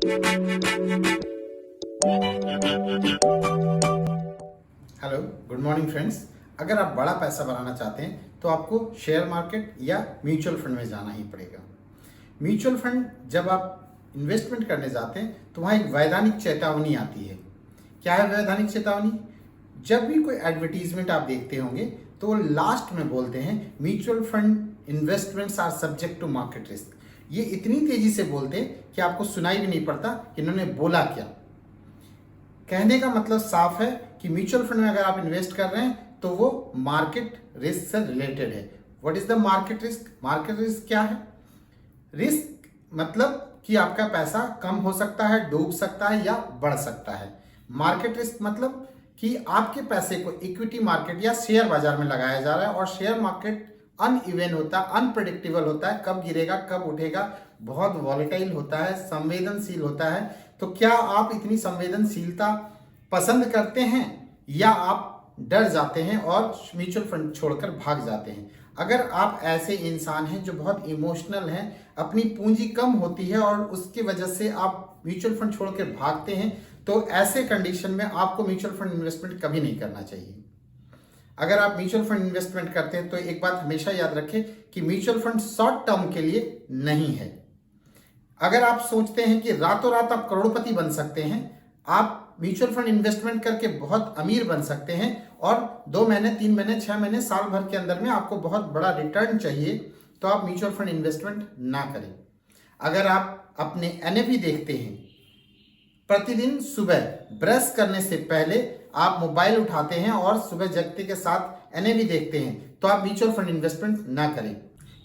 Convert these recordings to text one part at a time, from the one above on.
Hello, good morning friends. अगर आप बड़ा पैसा बनाना चाहते हैं तो आपको शेयर मार्केट या म्यूचुअल फंड में जाना ही पड़ेगा। म्यूचुअल फंड जब आप इन्वेस्टमेंट करने जाते हैं तो वहाँ एक वैधानिक चेतावनी आती है। क्या है वैधानिक चेतावनी? जब भी कोई एडवर्टीजमेंट आप देखते होंगे तो वो लास्ट में बोलते हैं mutual fund investments are subject to market risk. ये इतनी तेजी से बोलते हैं कि आपको सुनाई भी नहीं पड़ता कि इन्होंने बोला क्या। कहने का मतलब साफ है कि म्यूचुअल फंड में अगर आप इन्वेस्ट कर रहे हैं तो वो मार्केट रिस्क से रिलेटेड है। What is the market risk? Market risk क्या है? रिस्क मतलब कि आपका पैसा कम हो सकता है, डूब सकता है या बढ़ सकता है। मार्केट रिस्क मतलब कि आपके पैसे को इक्विटी मार्केट या शेयर बाजार में लगाया जा रहा है और शेयर मार्केट अनइवन होता है, अनप्रेडिक्टेबल होता है, कब गिरेगा कब उठेगा, बहुत वॉलेटाइल होता है, संवेदनशील होता है। तो क्या आप इतनी संवेदनशीलता पसंद करते हैं या आप डर जाते हैं और म्यूचुअल फंड छोड़कर भाग जाते हैं? अगर आप ऐसे इंसान हैं जो बहुत इमोशनल हैं, अपनी पूंजी कम होती है और उसकी वजह से आप म्यूचुअल फंड छोड़कर भागते हैं, तो ऐसे कंडीशन में आपको म्यूचुअल फंड इन्वेस्टमेंट कभी नहीं करना चाहिए। अगर आप म्यूचुअल फंड इन्वेस्टमेंट करते हैं तो एक बात हमेशा याद रखें कि म्यूचुअल फंड शॉर्ट टर्म के लिए नहीं है। अगर आप सोचते हैं कि रातों रात आप करोड़पति बन सकते हैं, आप म्यूचुअल फंड इन्वेस्टमेंट करके बहुत अमीर बन सकते हैं और 2 महीने, 3 महीने, 6 महीने, साल भर के अंदर में आपको बहुत बड़ा रिटर्न चाहिए, तो आप म्यूचुअल फंड इन्वेस्टमेंट ना करें। अगर आप अपने एनएवी देखते हैं, प्रतिदिन सुबह ब्रश करने से पहले आप मोबाइल उठाते हैं और सुबह जगते के साथ एनएवी देखते हैं, तो आप म्यूचुअल फंड इन्वेस्टमेंट ना करें।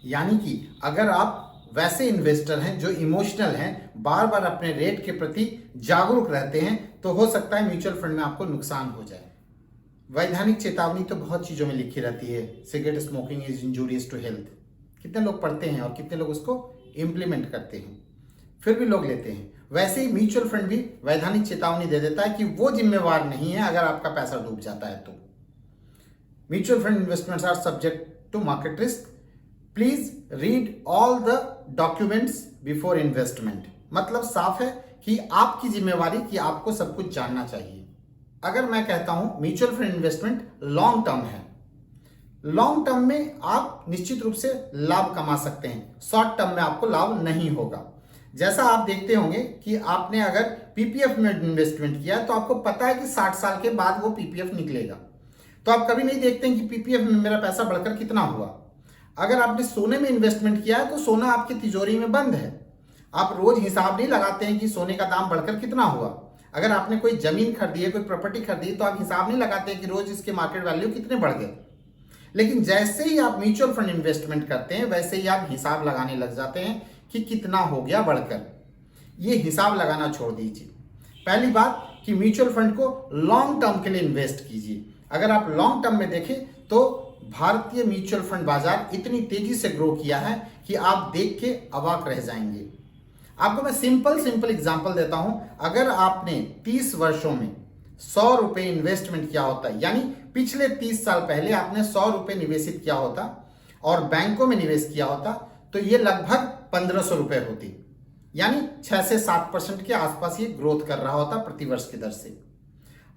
यानी कि अगर आप वैसे इन्वेस्टर हैं जो इमोशनल हैं, बार बार अपने रेट के प्रति जागरूक रहते हैं, तो हो सकता है म्यूचुअल फंड में आपको नुकसान हो जाए। वैधानिक चेतावनी तो बहुत चीज़ों में लिखी रहती है। Cigarette smoking is injurious to health. कितने लोग पढ़ते हैं और कितने लोग उसको इम्प्लीमेंट करते हैं, फिर भी लोग लेते हैं। वैसे ही म्यूचुअल फंड भी वैधानिक चेतावनी दे देता है कि वो जिम्मेवार नहीं है अगर आपका पैसा डूब जाता है तो। Mutual fund investments are subject to market risk. Please read all the documents before investment. मतलब साफ है कि आपकी जिम्मेवारी कि आपको सब कुछ जानना चाहिए। अगर मैं कहता हूं mutual fund investment long term है, लॉन्ग टर्म में आप निश्चित रूप से लाभ कमा सकते हैं, शॉर्ट टर्म में आपको लाभ नहीं होगा। जैसा आप देखते होंगे कि आपने अगर पीपीएफ में इन्वेस्टमेंट किया तो आपको पता है कि 60 साल के बाद वो पीपीएफ निकलेगा, तो आप कभी नहीं देखते हैं कि पीपीएफ में मेरा पैसा बढ़कर कितना हुआ। अगर आपने सोने में इन्वेस्टमेंट किया है तो सोना आपकी तिजोरी में बंद है, आप रोज हिसाब नहीं लगाते हैं कि सोने का दाम बढ़कर कितना हुआ। अगर आपने कोई जमीन खरीदी है, कोई प्रॉपर्टी खरीदी है, तो आप हिसाब नहीं लगाते हैं कि रोज इसके मार्केट वैल्यू कितने बढ़ गए। लेकिन जैसे ही आप म्यूचुअल फंड इन्वेस्टमेंट करते हैं वैसे ही आप हिसाब लगाने लग जाते हैं कि कितना हो गया बढ़कर। ये हिसाब लगाना छोड़ दीजिए। पहली बात कि म्यूचुअल फंड को लॉन्ग टर्म के लिए इन्वेस्ट कीजिए। अगर आप लॉन्ग टर्म में देखें तो भारतीय म्यूचुअल फंड बाजार इतनी तेजी से ग्रो किया है कि आप देख के अवाक रह जाएंगे। आपको मैं सिंपल एग्जांपल देता हूं। अगर आपने 30 वर्षों में 100 रुपए इन्वेस्टमेंट किया होता, यानी पिछले 30 साल पहले आपने 100 रुपए निवेशित किया होता और बैंकों में निवेश किया होता, तो ये लगभग 1500 रुपए होती, यानी 6 से 7% के आसपास ये ग्रोथ कर रहा होता प्रतिवर्ष की दर से।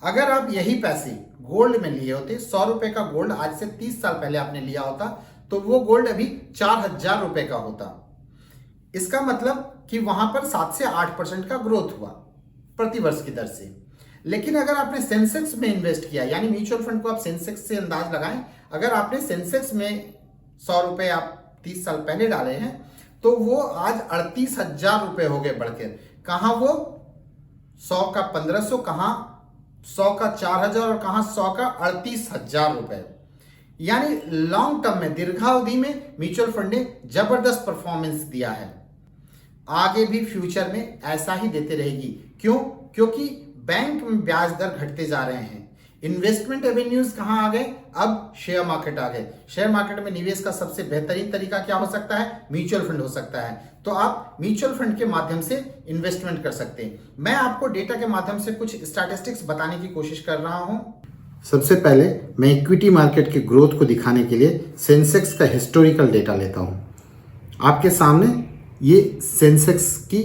अगर आप यही पैसे गोल्ड में लिए होते, 100 रुपए का गोल्ड आज से 30 साल पहले आपने लिया होता, तो वो गोल्ड अभी 4000 रुपए का होता। इसका मतलब कि वहां पर 7 से 8% का ग्रोथ हुआ प्रतिवर्ष की दर से। लेकिन अगर आपने सेंसेक्स में इन्वेस्ट किया, यानी म्यूचुअल फंड को आप सेंसेक्स से अंदाज लगाएं, अगर आपने सेंसेक्स में 100 रुपए आप 30 साल पहले डाले हैं तो वो आज 38,000 रुपए हो गए बढ़कर। कहां वो 100 का 1500, कहां 100 का 4000 और कहां 100 का 38,000 रुपए। यानी लॉन्ग टर्म में, दीर्घावधि में म्यूचुअल फंड ने जबरदस्त परफॉर्मेंस दिया है। आगे भी फ्यूचर में ऐसा ही देते रहेगी। क्यों? क्योंकि बैंक में ब्याज दर घटते जा रहे हैं। इन्वेस्टमेंट एवेन्यूज कहां आ गए? अब शेयर मार्केट आ गए। शेयर मार्केट में निवेश का सबसे बेहतरीन तरीका क्या हो सकता है? म्यूचुअल फंड हो सकता है। तो आप म्यूचुअल फंड के माध्यम से इन्वेस्टमेंट कर सकते हैं। मैं आपको डेटा के माध्यम से कुछ स्टैटिस्टिक्स बताने की कोशिश कर रहा हूं। सबसे पहले मैं इक्विटी मार्केट की ग्रोथ को दिखाने के लिए सेंसेक्स का हिस्टोरिकल डेटा लेता हूं। आपके सामने ये सेंसेक्स की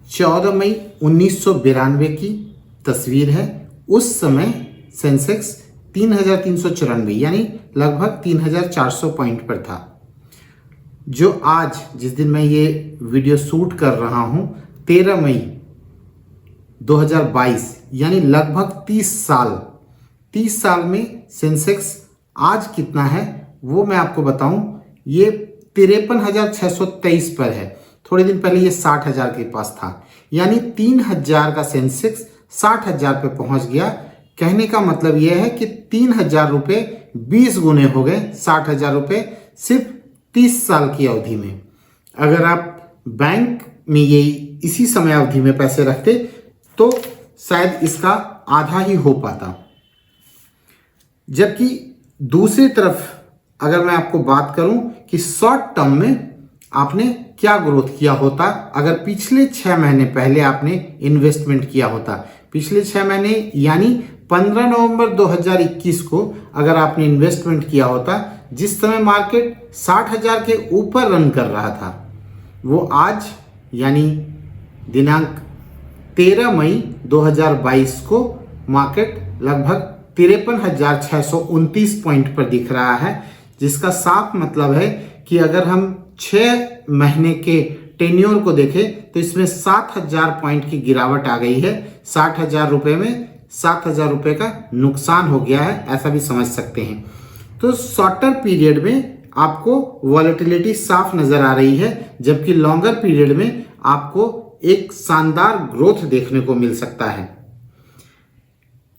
14 मई 1992 की तस्वीर है। उस समय सेंसेक्स 3,394 यानी लगभग 3,400 पॉइंट पर था। जो आज जिस दिन मैं ये वीडियो शूट कर रहा हूं 13 मई 2022 यानी लगभग 30 साल में सेंसेक्स आज कितना है वो मैं आपको बताऊं। ये 53,623 पर है। थोड़े दिन पहले ये 60,000 के पास था, यानी 3,000 का सेंसेक्स 60,000 पे पहुंच गया। कहने का मतलब यह है कि 3,000 रुपये 20 गुने हो गए 60,000 रुपये सिर्फ 30 साल की अवधि में। अगर आप बैंक में ये इसी समय अवधि में पैसे रखते तो शायद इसका आधा ही हो पाता। जबकि दूसरी तरफ अगर मैं आपको बात करूं कि शॉर्ट टर्म में आपने क्या ग्रोथ किया होता अगर पिछले 6 महीने पहले आपने इन्वेस्टमेंट किया होता। पिछले 6 महीने यानी 15 नवंबर 2021 को अगर आपने इन्वेस्टमेंट किया होता, जिस समय मार्केट 60,000 के ऊपर रन कर रहा था, वो आज यानी दिनांक 13 मई 2022 को मार्केट लगभग 53,629 पॉइंट पर दिख रहा है। जिसका साफ मतलब है कि अगर हम 6 महीने के टेन्योर को देखें तो इसमें 7,000 पॉइंट की गिरावट आ गई है। 60,000 रुपये में 7,000 रुपये का नुकसान हो गया है, ऐसा भी समझ सकते हैं। तो शॉर्टर पीरियड में आपको वॉलेटिलिटी साफ नजर आ रही है, जबकि लॉन्गर पीरियड में आपको एक शानदार ग्रोथ देखने को मिल सकता है।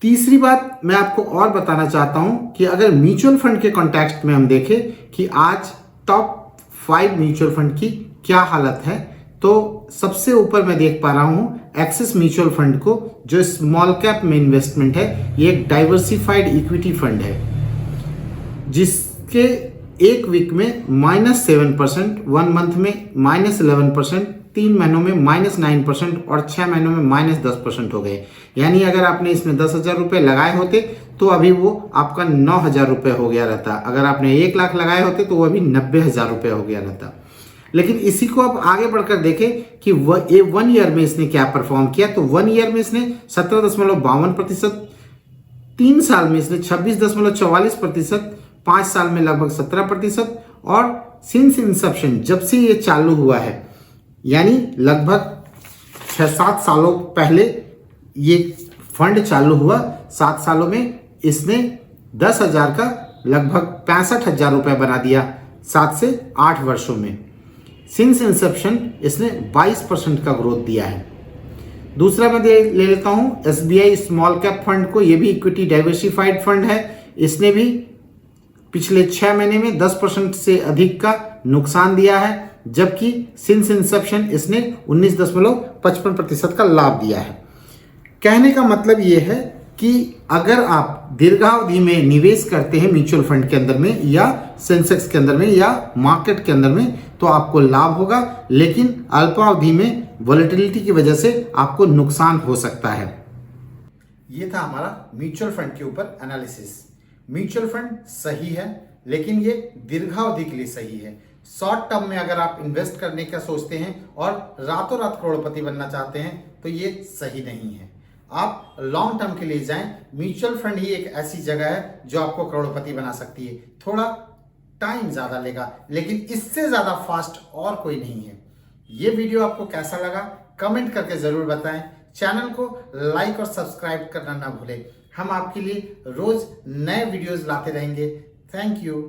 तीसरी बात मैं आपको और बताना चाहता हूं कि अगर म्यूचुअल फंड के कॉन्टेक्स्ट में हम देखें कि आज टॉप 5 म्यूचुअल फंड की क्या हालत है, तो सबसे ऊपर मैं देख पा रहा हूं एक्सिस म्यूचुअल फंड को, जो स्मॉल कैप में इन्वेस्टमेंट है। ये एक डाइवर्सिफाइड इक्विटी फंड है जिसके एक वीक में -7%, 1 मंथ में -11%, 3 महीनों में -9% और 6 महीनों में -10% हो गए। यानी अगर आपने इसमें 10,000 रुपये लगाए होते तो अभी वो आपका 9,000 रुपये हो गया रहता। अगर आपने 1 लाख लगाए होते तो वो अभी 90,000 रुपये हो गया रहता। लेकिन इसी को आप आगे बढ़कर देखें कि वह 1 ईयर में इसने क्या परफॉर्म किया, तो 1 ईयर में इसने 17.52%, 3 साल में इसने 26.44%, 5 साल में लगभग 17% और सिंस इंसेप्शन जब से ये चालू हुआ है यानी लगभग 6-7 सालों पहले ये फंड चालू हुआ, 7 सालों में इसने 10,000 का लगभग 65,000 रुपये बना दिया 7 से 8 वर्षों में। सिंस इंसेप्शन इसने 22% का ग्रोथ दिया है। दूसरा मैं ले लेता हूं SBI स्मॉल कैप फंड को। ये भी इक्विटी डाइवर्सिफाइड फंड है। इसने भी पिछले 6 महीने में 10% से अधिक का नुकसान दिया है, जबकि सिंस इंसेप्शन इसने 19.55% का लाभ दिया है। कहने का मतलब यह है कि अगर आप दीर्घावधि में निवेश करते हैं म्यूचुअल फंड के अंदर में या सेंसेक्स के अंदर में या मार्केट के अंदर में तो आपको लाभ होगा, लेकिन अल्पावधि में वॉलेटिलिटी की वजह से आपको नुकसान हो सकता है। ये था हमारा म्यूचुअल फंड के ऊपर एनालिसिस। म्यूचुअल फंड सही है, लेकिन ये दीर्घावधि के लिए सही है। शॉर्ट टर्म में अगर आप इन्वेस्ट करने का सोचते हैं और रातों रात करोड़पति बनना चाहते हैं तो ये सही नहीं है। आप लॉन्ग टर्म के लिए जाएं। म्यूचुअल फंड ही एक ऐसी जगह है जो आपको करोड़पति बना सकती है। थोड़ा टाइम ज्यादा लेगा, लेकिन इससे ज्यादा फास्ट और कोई नहीं है। ये वीडियो आपको कैसा लगा कमेंट करके जरूर बताएं। चैनल को लाइक और सब्सक्राइब करना ना भूलें। हम आपके लिए रोज नए वीडियोस लाते रहेंगे। Thank you.